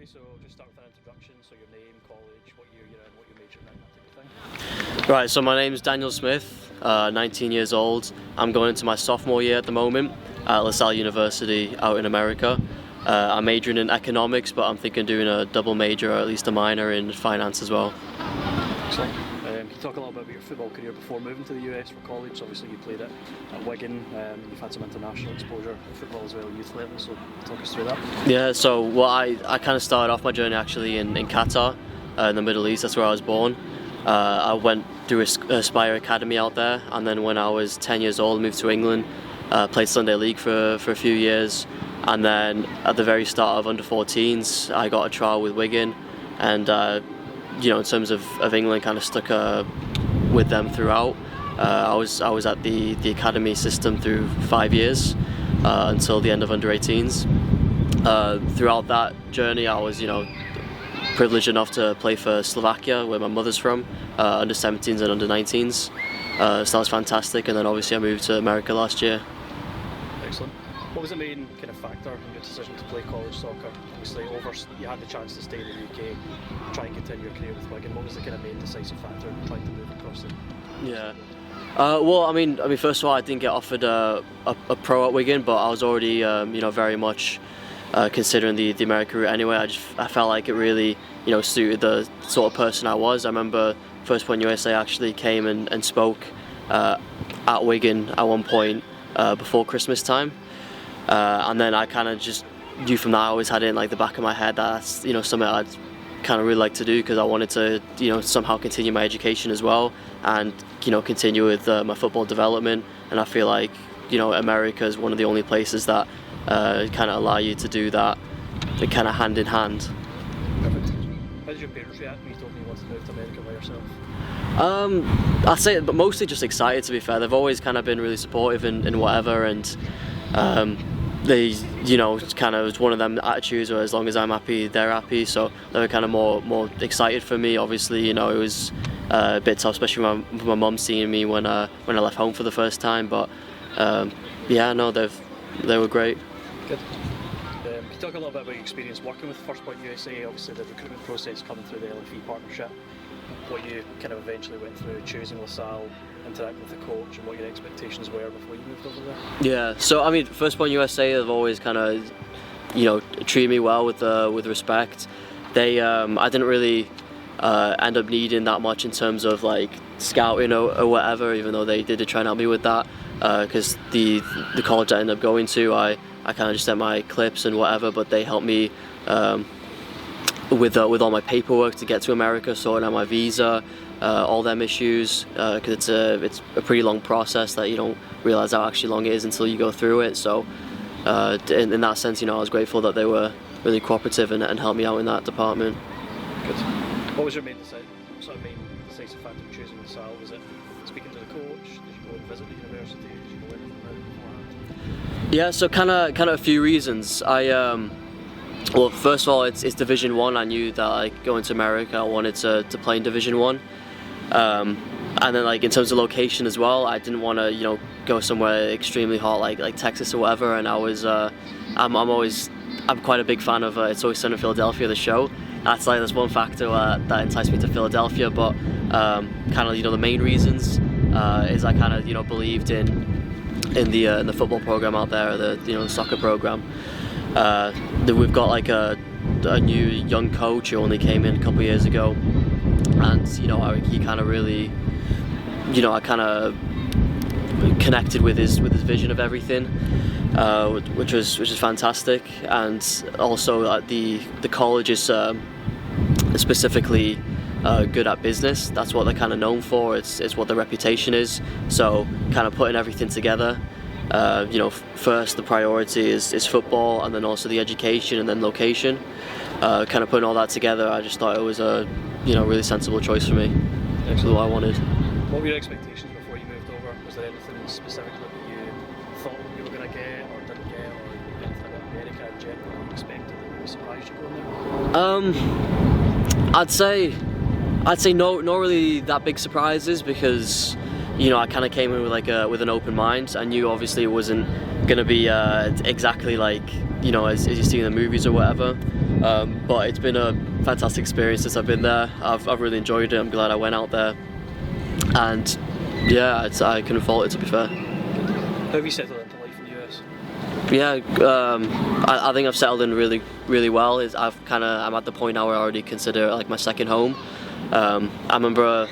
Okay, so just start with an introduction, so your name, college, what year you're in, what you're majoring in, that type of thing. Right, so my name's Daniel Smith, 19 years old. I'm going into my sophomore year at the moment at Salle University out in America. I'm majoring in economics, but I'm thinking doing a double major or at least a minor in finance as well. Excellent. Can you talk a little bit about your football career before moving to the US for college? Obviously you played it at Wigan, you've had some international exposure in football as well, youth level, so talk us through that. Yeah, so well, I kind of started off my journey actually in Qatar, in the Middle East. That's where I was born. I went through Aspire Academy out there, and then when I was 10 years old, moved to England, played Sunday League for a few years, and then at the very start of under-14s, I got a trial with Wigan, and you know, in terms of England, kind of stuck with them throughout. I was at the academy system through 5 years until the end of under-18s. Throughout that journey, I was, you know, privileged enough to play for Slovakia, where my mother's from, under-17s and under-19s. So that was fantastic, and then obviously I moved to America last year. Excellent. What was the main kind of factor in your decision to play college soccer? Obviously, you had the chance to stay in the UK, try and continue your career with Wigan. What was the kind of main decisive factor in trying to move across it? Yeah. Well, I mean, first of all, I didn't get offered a pro at Wigan, but I was already, you know, very much considering the American route anyway. I felt like it really, you know, suited the sort of person I was. I remember FirstPoint USA actually came and spoke at Wigan at one point before Christmas time, and then I kind of just knew from that, I always had it in like the back of my head that that's, you know, something I'd kind of really like to do, because I wanted to, you know, somehow continue my education as well, and, you know, continue with my football development. And I feel like, you know, America is one of the only places that kind of allow you to do that, kind of hand in hand. Perfect. How did your parents react when you told me you wanted to move to America by yourself? I'd say, but mostly just excited, to be fair. They've always kind of been really supportive in whatever, and they, you know, kind of was one of them attitudes where as long as I'm happy, they're happy. So they were kind of more excited for me. Obviously, you know, it was a bit tough, especially with my mum seeing me when I left home for the first time. But yeah, no, they were great. Good. Can you talk a little bit about your experience working with FirstPoint USA? Obviously, the recruitment process coming through the LFE partnership, what you kind of eventually went through, choosing LaSalle, interacting with the coach, and what your expectations were before you moved over there? Yeah, so I mean, FirstPoint USA have always kind of, you know, treated me well with respect. They, I didn't really end up needing that much in terms of like scouting or whatever, even though they did try and help me with that, because the college I ended up going to, I kind of just sent my clips and whatever, but they helped me with all my paperwork to get to America, sorting out my visa, all them issues, because it's a pretty long process that you don't realize how actually long it is until you go through it. So in that sense, you know, I was grateful that they were really cooperative and helped me out in that department. Good. What was your main decisive factor in choosing LaSalle? Was it speaking to the coach? Did you go and visit the university? Did you know anything about it beforehand? Yeah, so kind of a few reasons. Well, first of all, it's Division 1. I knew that like going to America, I wanted to play in Division 1. And then like in terms of location as well, I didn't want to, you know, go somewhere extremely hot like Texas or whatever. And I was I'm quite a big fan of It's Always Sunny in Philadelphia, the show. That's one factor that enticed me to Philadelphia. But kind of, you know, the main reasons is I kind of, you know, believed in the football program out there, the soccer program. We've got like a new young coach who only came in a couple of years ago, and you know, he kind of really, you know, I kind of connected with his vision of everything, which was fantastic. And also the college is specifically good at business. That's what they're kind of known for. It's what their reputation is. So kind of putting everything together. You know, first the priority is football, and then also the education, and then location. Kind of putting all that together, I just thought it was a, you know, really sensible choice for me. Actually, what I wanted. What were your expectations before you moved over? Was there anything specifically that you thought you were going to get or didn't get, or anything about America in general you expected that really surprised you going there? I'd say no, not really that big surprises, because, you know, I kind of came in with an open mind. I knew obviously it wasn't going to be exactly like, you know, as you see in the movies or whatever. But it's been a fantastic experience since I've been there. I've really enjoyed it. I'm glad I went out there, and yeah, I couldn't fault it, to be fair. How have you settled into life in the US? Yeah, I think I've settled in really well. I'm at the point now where I already consider it like my second home. I remember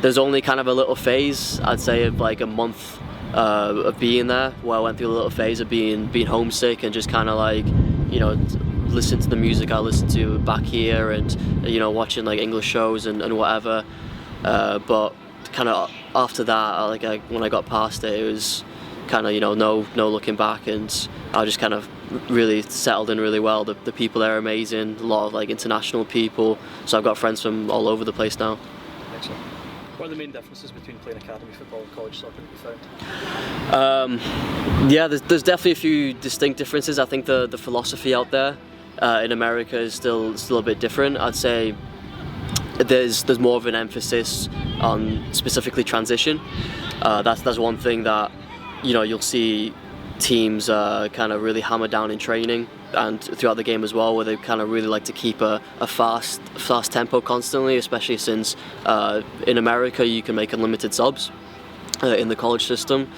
there's only kind of a little phase, I'd say, of like a month of being there, where I went through a little phase of being homesick and just kind of like, you know, listen to the music I listened to back here, and you know, watching like English shows and whatever. But kind of after that, when I got past it, it was kind of, you know, no looking back, and I just kind of really settled in really well. The people there are amazing, a lot of like international people, so I've got friends from all over the place now. Excellent. What are the main differences between playing academy football and college soccer that you found? Yeah, there's definitely a few distinct differences. I think the philosophy out there in America is still a bit different. I'd say there's more of an emphasis on specifically transition. That's one thing that, you know, you'll see teams kind of really hammer down in training and throughout the game as well, where they kind of really like to keep a fast tempo constantly, especially since in America you can make unlimited subs in the college system.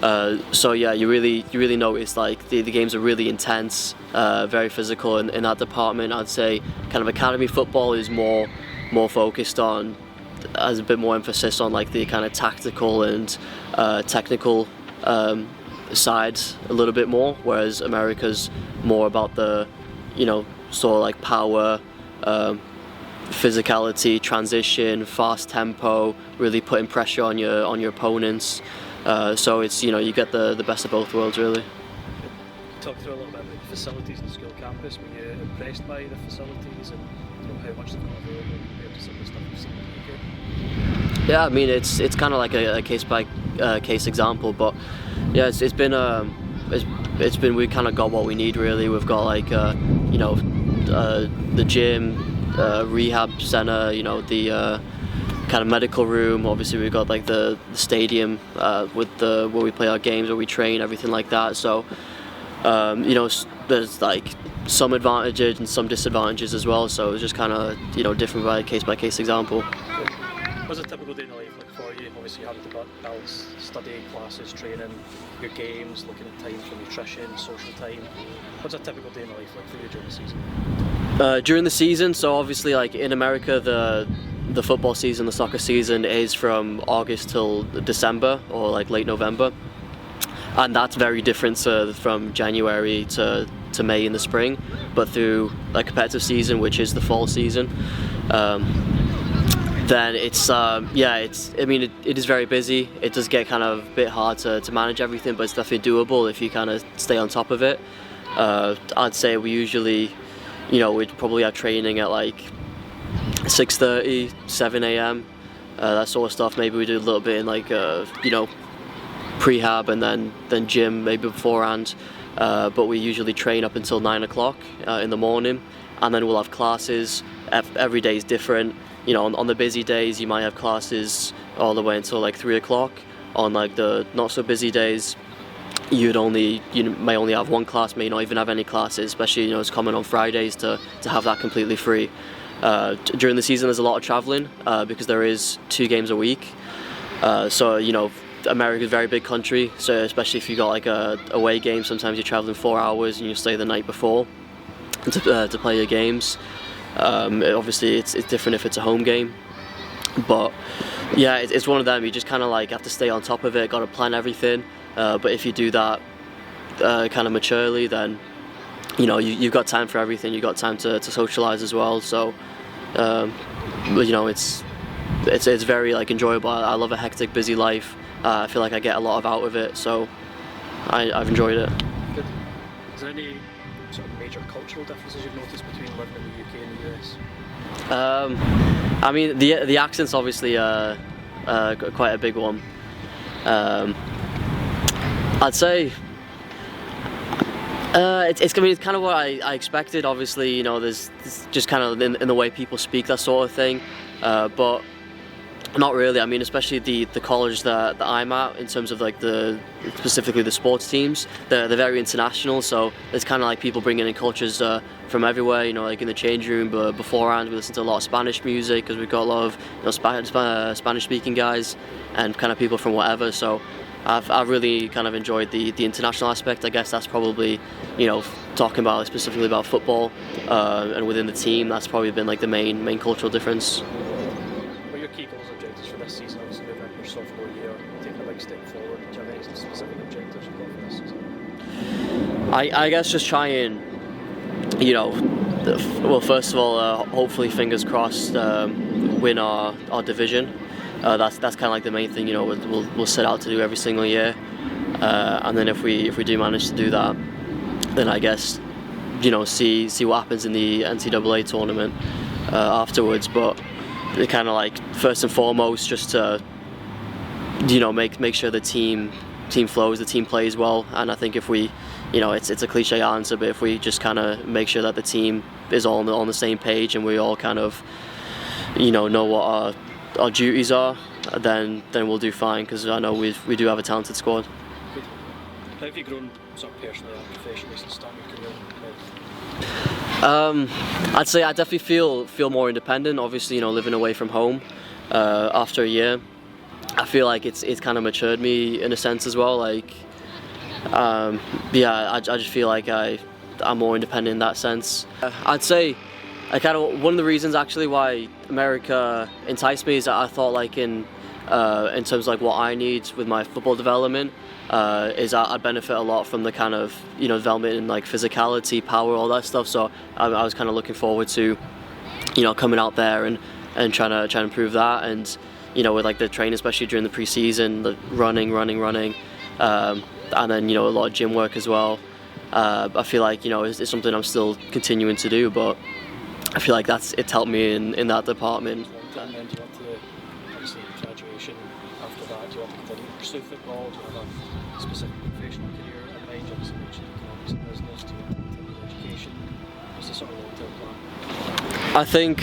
So yeah, you really notice like the games are really intense, very physical in that department. I'd say kind of academy football is more focused on, has a bit more emphasis on like the kind of tactical and technical side a little bit more, whereas America's more about the, you know, sort of like power, physicality, transition, fast tempo, really putting pressure on your opponents. So it's, you know, you get the best of both worlds really. Talk through a little bit about the facilities in the school campus. Were you impressed by the facilities, and you know, how much they've got available compared to some of the stuff you've seen in the UK? Yeah, I mean it's kind of like a case by case example, but yeah, it's been we kind of got what we need really. We've got like you know, the gym, rehab center, you know, the kind of medical room. Obviously we've got like the stadium with where we play our games, where we train, everything like that. So you know, there's like some advantages and some disadvantages as well. So it's just kind of, you know, different by case example. What's a typical day in the life like for you? Obviously you have to balance studying, classes, training, your games, looking at time for nutrition, social time. What's a typical day in the life like for you during the season? During the season, so obviously like in America the football season, the soccer season is from August till December or like late November, and that's very different from January to May in the spring. But through like competitive season, which is the fall season, then it's I mean it is very busy. It does get kind of a bit hard to manage everything, but it's definitely doable if you kind of stay on top of it. I'd say we usually, you know, we'd probably have training at like 6:30, 7 a.m. That sort of stuff. Maybe we do a little bit in like you know, prehab and then gym maybe beforehand. But we usually train up until 9 o'clock in the morning, and then we'll have classes. Every day is different. You know, on the busy days you might have classes all the way until like 3 o'clock. On like the not so busy days, you may only have one class, may not even have any classes. Especially, you know, it's common on Fridays to have that completely free. During the season there's a lot of traveling because there is 2 games a week. So you know, America's a very big country, so especially if you got like a away game, sometimes you're traveling 4 hours and you stay the night before to play your games. Obviously it's different if it's a home game, but yeah, it's one of them. You just kind of like have to stay on top of it, got to plan everything. But if you do that kind of maturely, then you know you've got time for everything. You've got time to socialize as well. So you know, it's very like enjoyable. I love a hectic, busy life. I feel like I get a lot out of it, so I've enjoyed it. Good. Is there any sort of major cultural differences you've noticed between living in the UK and the US? I mean, the accent's obviously quite a big one. I'd say it's kind of what I expected. Obviously, you know, there's just kind of in the way people speak, that sort of thing. But Not really. I mean, especially the college that I'm at, in terms of like specifically the sports teams, they're very international. So there's kind of like people bringing in cultures from everywhere. You know, like in the change room, but beforehand we listen to a lot of Spanish music because we've got a lot of Spanish-speaking guys and kind of people from whatever. So I've really kind of enjoyed the international aspect. I guess that's probably, you know, talking about specifically about football and within the team. That's probably been like the main cultural difference. Key goals and objectives for this season, obviously moving into your sophomore year, taking a big step forward. Do you have any specific objectives you've got for this season? I guess just try and, you know, well, first of all, hopefully, fingers crossed, win our division. That's kind of like the main thing, you know, we'll set out to do every single year. And then if we do manage to do that, then I guess, you know, see what happens in the NCAA tournament afterwards. But kind of like first and foremost, just to, you know, make sure the team flows, the team plays well. And I think if we, you know, it's a cliche answer, but if we just kind of make sure that the team is all on the same page and we all kind of, you know what our duties are, then we'll do fine, because I know we do have a talented squad. Good. How have you grown sort of personally and professionally since starting your career? I'd say I definitely feel more independent. Obviously, you know, living away from home after a year, I feel like it's kind of matured me in a sense as well. Like, yeah, I just feel like I'm more independent in that sense. I'd say one of the reasons actually why America enticed me is that I thought like in terms of like what I need with my football development. Is that I benefit a lot from the kind of, you know, development in like physicality, power, all that stuff. So I was kind of looking forward to, you know, coming out there and trying to improve that. And, you know, with like the training, especially during the pre-season, the running, and then, you know, a lot of gym work as well. I feel like, you know, it's something I'm still continuing to do, but I feel like it's helped me in that department. And then do you want to, obviously, graduation after that, do you want to continue to pursue football? Do you have a specific professional career in mind? Obviously, you mentioned economics and business. Do you want to continue education? What's the sort of long-term plan? I think,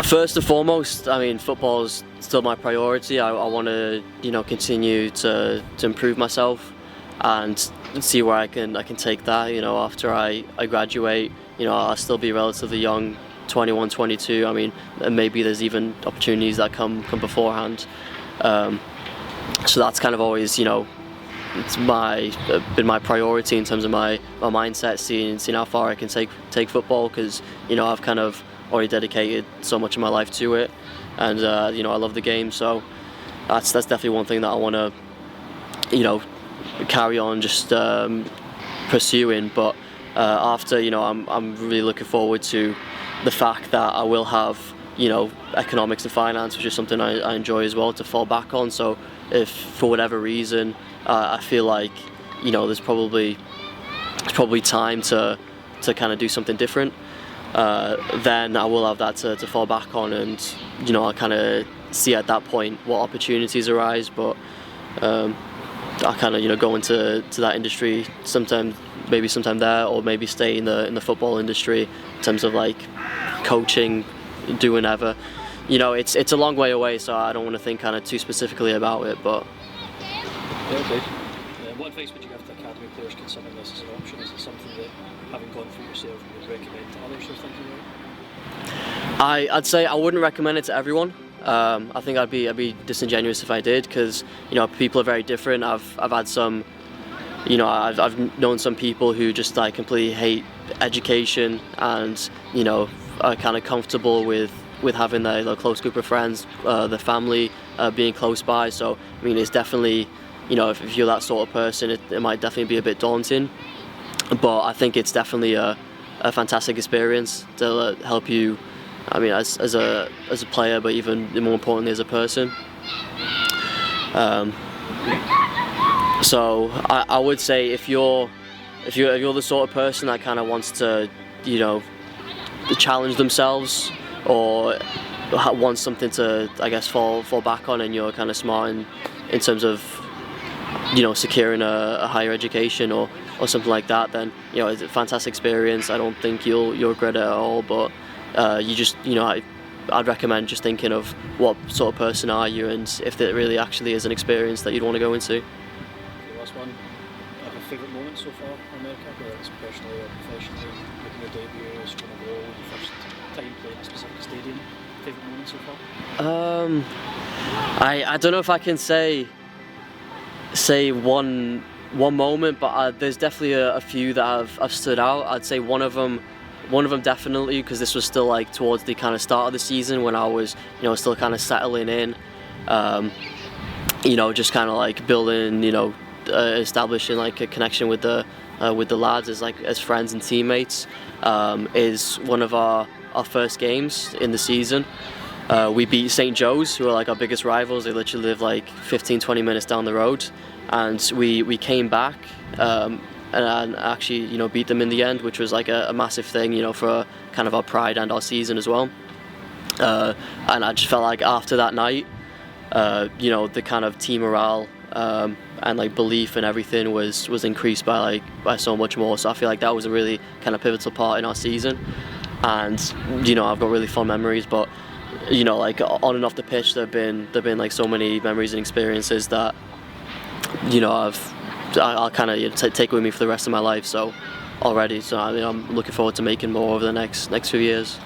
first and foremost, I mean, football's still my priority. I want to, you know, continue to improve myself and see where I can take that. You know, after I graduate, you know, I'll still be relatively young, 21, 22. I mean, maybe there's even opportunities that come beforehand. So that's kind of always, you know, it's been my priority in terms of my mindset, seeing how far I can take football, because, you know, I've kind of already dedicated so much of my life to it, and you know, I love the game. So that's definitely one thing that I want to, you know, carry on just pursuing. But after, you know, I'm really looking forward to the fact that I will have, you know, economics and finance, which is something I enjoy as well, to fall back on. So if for whatever reason I feel like, you know, there's probably time to kind of do something different, then I will have that to fall back on, and, you know, I'll kind of see at that point what opportunities arise. But I kind of, you know, go into that industry sometime there, or maybe stay in the football industry in terms of like coaching, do whatever. You know, it's a long way away, so I don't want to think kind of too specifically about it. But yeah, okay. What advice would you give to academy players considering this as an option? Is it something that, having gone through yourself, you would recommend to others who are thinking about it? I'd say I wouldn't recommend it to everyone. I think I'd be disingenuous if I did, because, you know, people are very different. I've had some, you know, I've known some people who just like completely hate education, and, you know, are kind of comfortable with having their close group of friends, the family being close by. So I mean, it's definitely, you know, if you're that sort of person, it might definitely be a bit daunting. But I think it's definitely a fantastic experience to help you, I mean, as a player, but even more importantly as a person. So I would say if you're the sort of person that kind of wants to, you know, challenge themselves, or wants something to, I guess, fall back on, and you're kind of smart in terms of, you know, securing a higher education or something like that, then, you know, it's a fantastic experience. I don't think you'll regret it at all. But you just, you know, I'd recommend just thinking of what sort of person are you, and if it really actually is an experience that you'd want to go into. Okay, last one. Have a favourite moment so far in America, whether it's personally or professionally, making your debut, scoring a goal, your first time playing a specific stadium. Favourite moment so far? I don't know if I can say one moment, but there's definitely a few that have stood out. I'd say one of them definitely, because this was still like towards the kind of start of the season when I was, still kind of settling in, just kind of like building, establishing like a connection with the lads as friends and teammates. Is one of our first games in the season. We beat St. Joe's, who are like our biggest rivals. They literally live like 15-20 minutes down the road, and we came back and actually beat them in the end, which was like a massive thing, for kind of our pride and our season as well. And I just felt like after that night, the kind of team morale and like belief and everything was increased by so much more. So I feel like that was a really kind of pivotal part in our season, and I've got really fond memories. But like on and off the pitch, there've been like so many memories and experiences that I'll kind of take with me for the rest of my life. So I'm looking forward to making more over the next few years.